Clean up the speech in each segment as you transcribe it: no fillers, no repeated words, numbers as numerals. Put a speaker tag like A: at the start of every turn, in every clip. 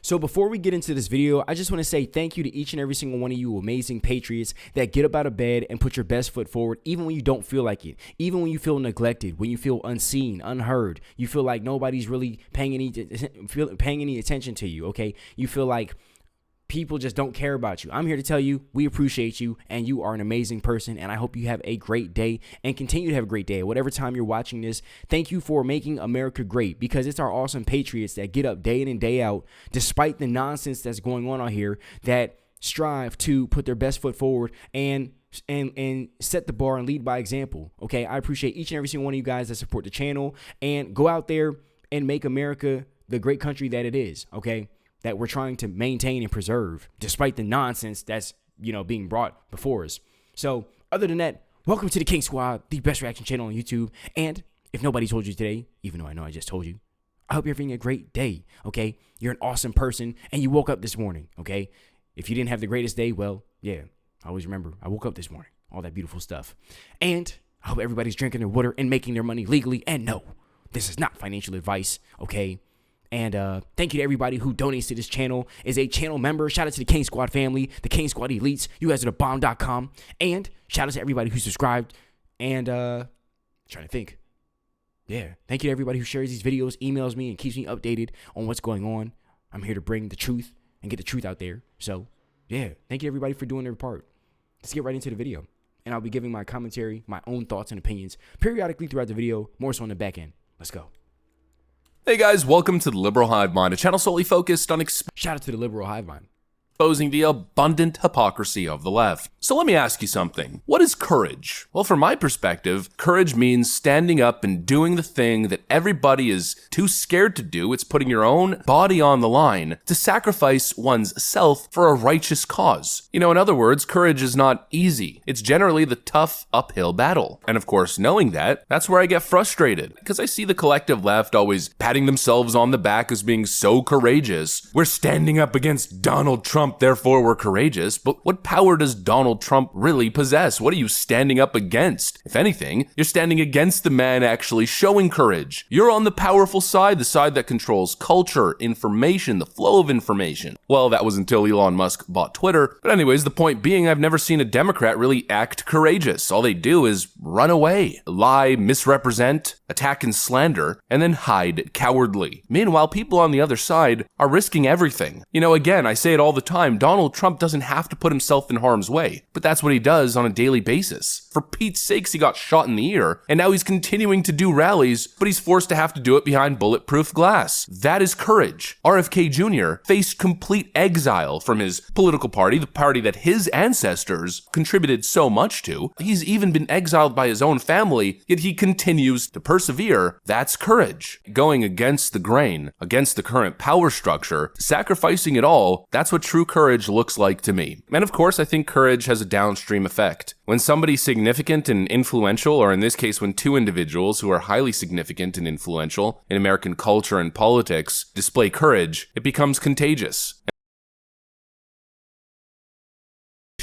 A: So before we get into this video, I just want to say thank you to each and every single one of you amazing patriots that get up out of bed and put your best foot forward, even when you don't feel like it, even when you feel neglected, when you feel unseen, unheard, you feel like nobody's really paying any attention to you, okay? You feel like people just don't care about you. I'm here to tell you we appreciate you, and you are an amazing person, and I hope you have a great day and continue to have a great day at whatever time you're watching this. Thank you for making America great, because it's our awesome patriots that get up day in and day out despite the nonsense that's going on out here, that strive to put their best foot forward and set the bar and lead by example. Okay, I appreciate each and every single one of you guys that support the channel and go out there and make America the great country that it is, okay, that we're trying to maintain and preserve despite the nonsense that's, being brought before us. So other than that, welcome to the King Squad, the best reaction channel on YouTube. And if nobody told you today, even though I know I just told you, I hope you're having a great day, okay? You're an awesome person and you woke up this morning, okay? If you didn't have the greatest day, well, yeah, I always remember I woke up this morning, all that beautiful stuff. And I hope everybody's drinking their water and making their money legally. And no, this is not financial advice, okay? And thank you to everybody who donates to this channel, is a channel member. Shout out to the King Squad family, the King Squad elites. You guys are the bomb.com. And shout out to everybody who subscribed. And trying to think. Yeah, thank you to everybody who shares these videos, emails me, and keeps me updated on what's going on. I'm here to bring the truth and get the truth out there. So, yeah, thank you everybody for doing their part. Let's get right into the video. And I'll be giving my commentary, my own thoughts and opinions periodically throughout the video, more so on the back end. Let's go.
B: Hey guys, welcome to the Liberal Hive Mind, a channel solely focused on
A: Shout out to the Liberal Hive Mind.
B: exposing the abundant hypocrisy of the left. So let me ask you something. What is courage? Well, from my perspective, courage means standing up and doing the thing that everybody is too scared to do. It's putting your own body on the line to sacrifice one's self for a righteous cause. In other words, courage is not easy. It's generally the tough uphill battle. And of course, knowing that, that's where I get frustrated, because I see the collective left always patting themselves on the back as being so courageous. We're standing up against Donald Trump, therefore we're courageous. But what power does Donald Trump really possess? What are you standing up against? If anything, you're standing against the man actually showing courage. You're on the powerful side, the side that controls culture, information, the flow of information. Well, that was until Elon Musk bought Twitter. But anyways, the point being, I've never seen a Democrat really act courageous. All they do is run away, lie, misrepresent, attack and slander, and then hide cowardly. Meanwhile, people on the other side are risking everything. Again, I say it all the time, Donald Trump doesn't have to put himself in harm's way, but that's what he does on a daily basis. For Pete's sakes, he got shot in the ear, and now he's continuing to do rallies, but he's forced to have to do it behind bulletproof glass. That is courage. RFK Jr. faced complete exile from his political party, the party that his ancestors contributed so much to. He's even been exiled by his own family, yet he continues to persevere. That's courage. Going against the grain, against the current power structure, sacrificing it all, that's what true courage looks like to me. And of course, I think courage has a downstream effect. When somebody significant and influential, or in this case, when two individuals who are highly significant and influential in American culture and politics display courage, it becomes contagious.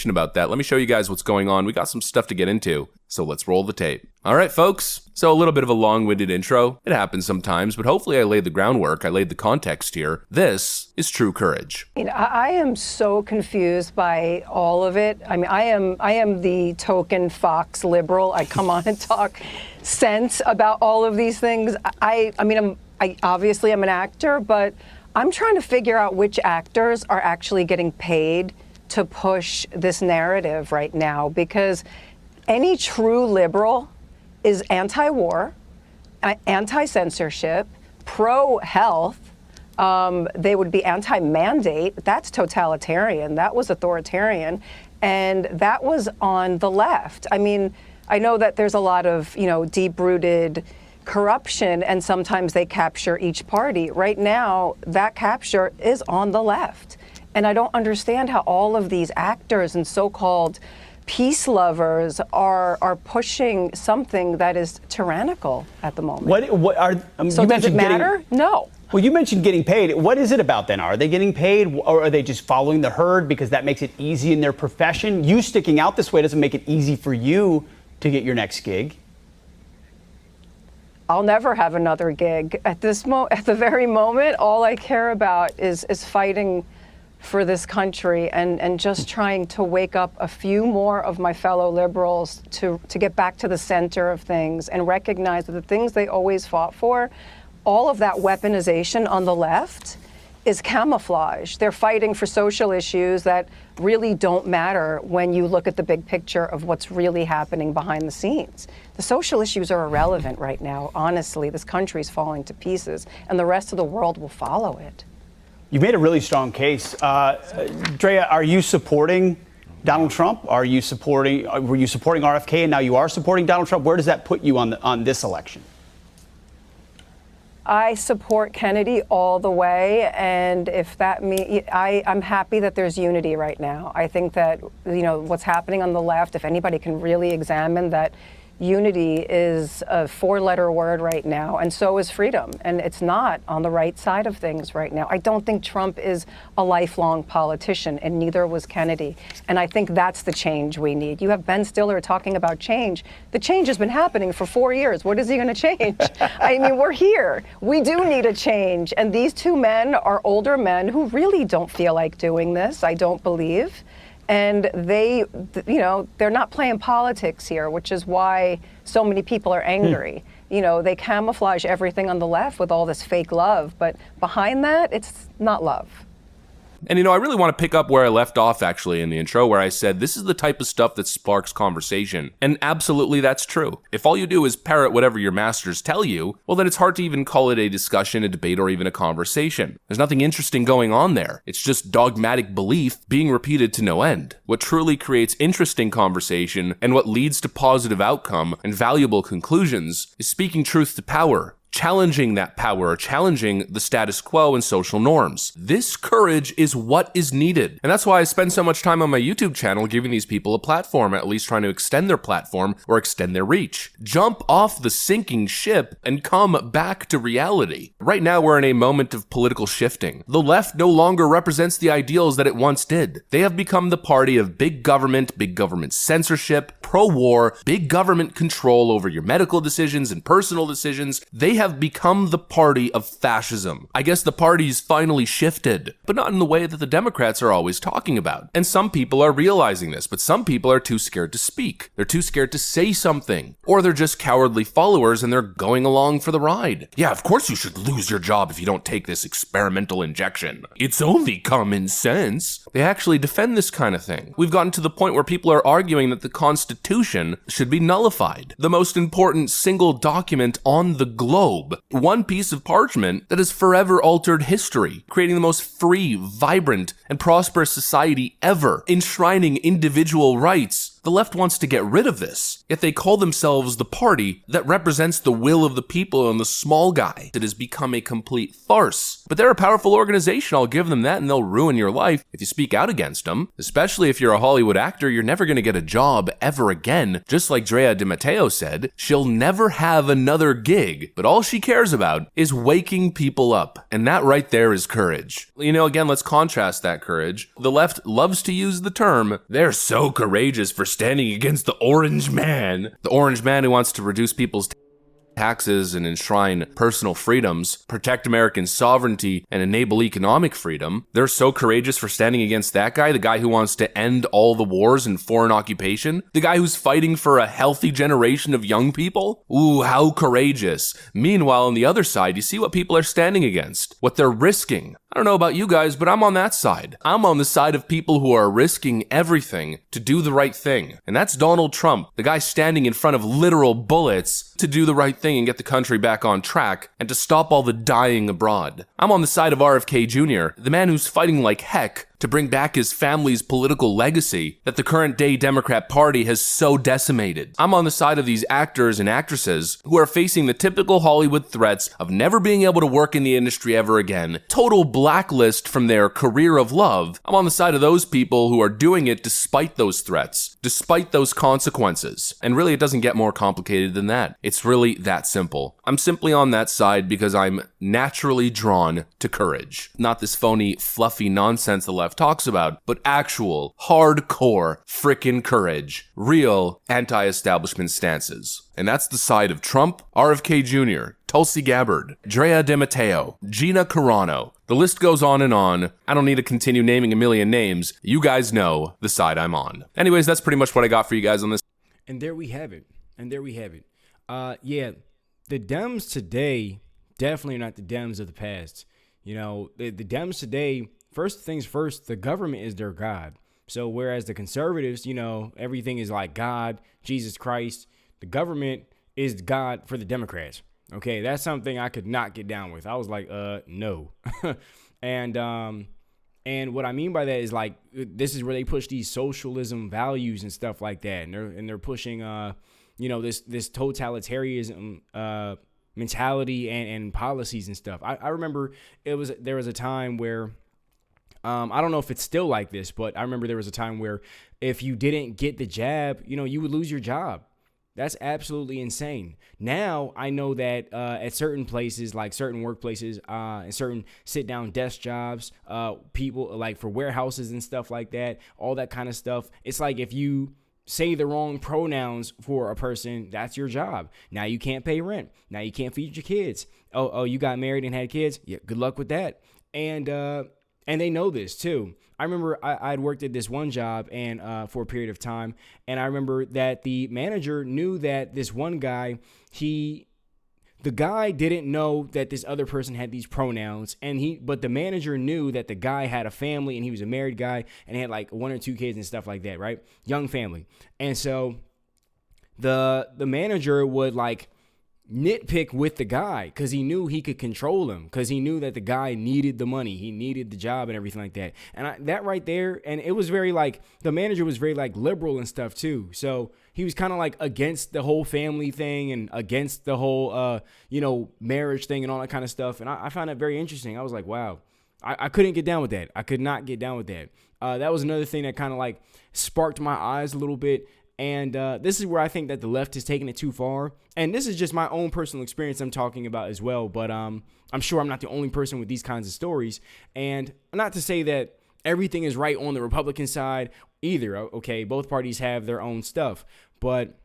B: About that, let me show you guys what's going on. We got some stuff to get into, so let's roll the tape. All right, folks. So a little bit of a long-winded intro. It happens sometimes, but hopefully I laid the groundwork. I laid the context here. This is true courage.
C: I am so confused by all of it. I mean, I am the token Fox liberal. I come on and talk sense about all of these things. I obviously I'm an actor, but I'm trying to figure out which actors are actually getting paid to push this narrative right now, because any true liberal is anti-war, anti-censorship, pro-health. They would be anti-mandate. That's totalitarian. That was authoritarian. And that was on the left. I mean, I know that there's a lot of, deep-rooted corruption, and sometimes they capture each party. Right now, that capture is on the left. And I don't understand how all of these actors and so-called peace lovers are pushing something that is tyrannical at the moment.
D: So
C: does it matter? No.
D: Well, you mentioned getting paid. What is it about then? Are they getting paid, or are they just following the herd because that makes it easy in their profession? You sticking out this way doesn't make it easy for you to get your next gig.
C: I'll never have another gig. At the very moment, all I care about is fighting for this country and just trying to wake up a few more of my fellow liberals to get back to the center of things and recognize that the things they always fought for, all of that weaponization on the left is camouflage. They're fighting for social issues that really don't matter when you look at the big picture of what's really happening behind the scenes. The social issues are irrelevant right now. Honestly, this country's falling to pieces, and the rest of the world will follow it.
D: You've made a really strong case. Drea, are you supporting Donald Trump? Were you supporting RFK and now you are supporting Donald Trump? Where does that put you on this election?
C: I support Kennedy all the way, and if that means, I'm happy that there's unity right now. I think that, what's happening on the left, if anybody can really examine that, unity is a four-letter word right now, and so is freedom. And it's not on the right side of things right now. I don't think Trump is a lifelong politician, and neither was Kennedy. And I think that's the change we need. You have Ben Stiller talking about change. The change has been happening for 4 years. What is he going to change? I mean, we're here. We do need a change. And these two men are older men who really don't feel like doing this, I don't believe. And they're not playing politics here, which is why so many people are angry. They camouflage everything on the left with all this fake love, but behind that, it's not love.
B: And I really want to pick up where I left off actually in the intro, where I said this is the type of stuff that sparks conversation. And absolutely that's true. If all you do is parrot whatever your masters tell you, well then it's hard to even call it a discussion, a debate, or even a conversation. There's nothing interesting going on there. It's just dogmatic belief being repeated to no end. What truly creates interesting conversation and what leads to positive outcome and valuable conclusions is speaking truth to power. Challenging that power, challenging the status quo and social norms. This courage is what is needed. And that's why I spend so much time on my YouTube channel giving these people a platform, at least trying to extend their platform or extend their reach. Jump off the sinking ship and come back to reality. Right now we're in a moment of political shifting. The left no longer represents the ideals that it once did. They have become the party of big government censorship, pro-war, big government control over your medical decisions and personal decisions. They have become the party of fascism. I guess the party's finally shifted, but not in the way that the Democrats are always talking about. And some people are realizing this, but some people are too scared to speak. They're too scared to say something. Or they're just cowardly followers and they're going along for the ride. Yeah, of course you should lose your job if you don't take this experimental injection. It's only common sense. They actually defend this kind of thing. We've gotten to the point where people are arguing that the Constitution should be nullified. The most important single document on the globe. One piece of parchment that has forever altered history, creating the most free, vibrant, and prosperous society ever, enshrining individual rights. The left wants to get rid of this, yet they call themselves the party that represents the will of the people and the small guy. It has become a complete farce. But they're a powerful organization, I'll give them that, and they'll ruin your life if you speak out against them. Especially if you're a Hollywood actor, you're never going to get a job ever again. Just like Drea DeMatteo said, she'll never have another gig, but all she cares about is waking people up. And that right there is courage. Again, let's contrast that courage. The left loves to use the term, they're so courageous for standing against the orange man. The orange man who wants to reduce people's taxes and enshrine personal freedoms, protect American sovereignty, and enable economic freedom. They're so courageous for standing against that guy, the guy who wants to end all the wars and foreign occupation, the guy who's fighting for a healthy generation of young people. Ooh, how courageous. Meanwhile, on the other side, you see what people are standing against, what they're risking. I don't know about you guys, but I'm on that side. I'm on the side of people who are risking everything to do the right thing. And that's Donald Trump, the guy standing in front of literal bullets to do the right thing and get the country back on track and to stop all the dying abroad. I'm on the side of RFK Jr., the man who's fighting like heck to bring back his family's political legacy that the current day Democrat Party has so decimated. I'm on the side of these actors and actresses who are facing the typical Hollywood threats of never being able to work in the industry ever again, total blacklist from their career of love. I'm on the side of those people who are doing it despite those threats, despite those consequences. And really, it doesn't get more complicated than that. It's really that simple. I'm simply on that side because I'm naturally drawn to courage, not this phony, fluffy nonsense the left left talks about, but actual, hardcore, frickin' courage. Real anti-establishment stances. And that's the side of Trump, RFK Jr., Tulsi Gabbard, Drea DeMatteo, Gina Carano. The list goes on and on. I don't need to continue naming a million names. You guys know the side I'm on. Anyways, that's pretty much what I got for you guys on this.
A: And there we have it. Yeah, the Dems today definitely are not the Dems of the past. You know, the Dems today, first things first, the government is their God. So whereas the conservatives, you know, everything is like God, Jesus Christ, the government is God for the Democrats. Okay, that's something I could not get down with. I was like, no. And what I mean by that is like, this is where they push these socialism values and stuff like that. And they're pushing, you know, this totalitarianism, mentality and policies and stuff. I remember there was a time where, I don't know if it's still like this, but I remember there was a time where if you didn't get the jab, you know, you would lose your job. That's absolutely insane. Now I know that at certain places, like certain workplaces, and certain sit-down desk jobs, people like for warehouses and stuff like that, all that kind of stuff. It's like if you say the wrong pronouns for a person, that's your job. Now you can't pay rent. Now you can't feed your kids. Oh, you got married and had kids? Yeah, good luck with that. And they know this too. I remember I'd worked at this one job and for a period of time, and I remember that the manager knew that this one guy, the guy didn't know that this other person had these pronouns, but the manager knew that the guy had a family and he was a married guy and he had like 1 or 2 kids and stuff like that, right? Young family. And so the manager would like nitpick with the guy because he knew he could control him, because he knew that the guy needed the money, he needed the job and everything like that. And that right there, and it was very like, the manager was very like liberal and stuff too. So he was kind of like against the whole family thing and against the whole, you know, marriage thing and all that kind of stuff. And I found that very interesting. I was like, wow, I couldn't get down with that. I could not get down with that. That was another thing that kind of like sparked my eyes a little bit. And this is where I think that the left is taking it too far. And this is just my own personal experience I'm talking about as well. But I'm sure I'm not the only person with these kinds of stories. And not to say that everything is right on the Republican side either. Okay, both parties have their own stuff. But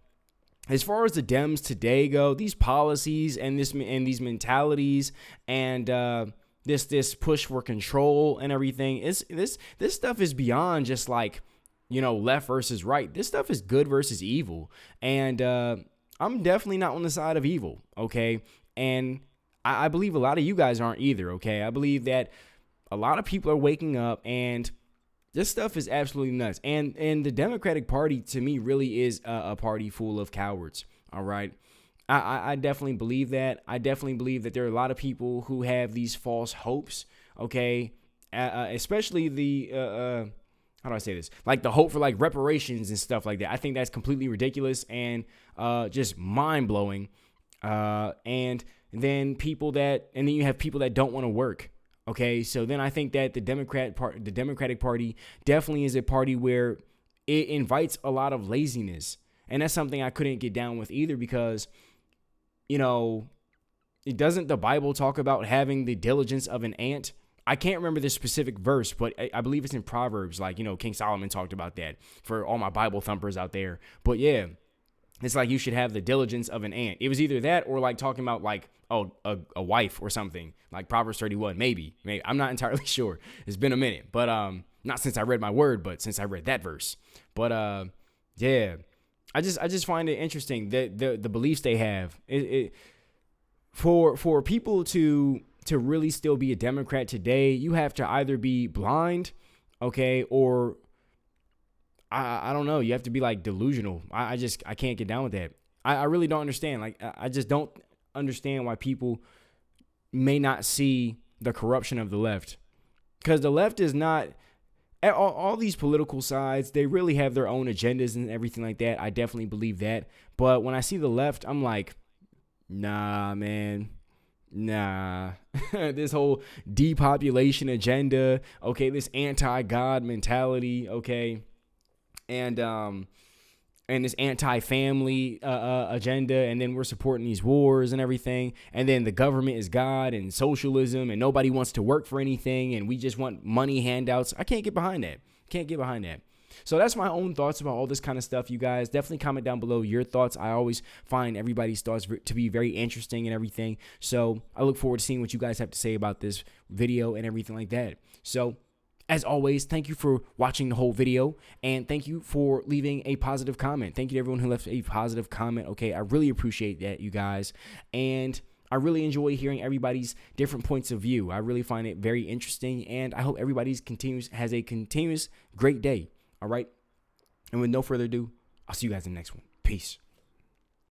A: as far as the Dems today go, these policies and these mentalities and this push for control and everything, this stuff is beyond just like, you know, left versus right. This stuff is good versus evil. And I'm definitely not on the side of evil, okay? And I believe a lot of you guys aren't either, okay? I believe that a lot of people are waking up and this stuff is absolutely nuts. And the Democratic Party, to me, really is a party full of cowards, all right? I definitely believe that. I definitely believe that there are a lot of people who have these false hopes, okay? Especially the... how do I say this? Like the hope for like reparations and stuff like that. I think that's completely ridiculous and just mind blowing. And then you have people that don't want to work. Okay, so then I think that the Democratic Party definitely is a party where it invites a lot of laziness, and that's something I couldn't get down with either because, you know, doesn't the Bible talk about having the diligence of an ant? I can't remember the specific verse, but I believe it's in Proverbs. Like, you know, King Solomon talked about that for all my Bible thumpers out there. But yeah, it's like you should have the diligence of an ant. It was either that or like talking about like, a wife or something like Proverbs 31. Maybe. I'm not entirely sure. It's been a minute, but not since I read my word, but since I read that verse. But yeah, I just find it interesting that the beliefs they have. For people to really still be a Democrat today, you have to either be blind, okay, or I don't know. You have to be like delusional. I can't get down with that. I really don't understand. Like, I just don't understand why people may not see the corruption of the left, because the left is not all these political sides. They really have their own agendas and everything like that. I definitely believe that. But when I see the left, I'm like, nah, man. Nah, this whole depopulation agenda, okay, this anti-God mentality, okay, and and this anti-family agenda, and then we're supporting these wars and everything, and then the government is God and socialism, and nobody wants to work for anything, and we just want money handouts. I can't get behind that. Can't get behind that. So that's my own thoughts about all this kind of stuff, you guys. Definitely comment down below your thoughts. I always find everybody's thoughts to be very interesting and everything. So I look forward to seeing what you guys have to say about this video and everything like that. So as always, thank you for watching the whole video, and thank you for leaving a positive comment. Thank you to everyone who left a positive comment. Okay, I really appreciate that, you guys. And I really enjoy hearing everybody's different points of view. I really find it very interesting, and I hope everybody has a continuous great day. All right. And with no further ado, I'll see you guys in the next one. Peace.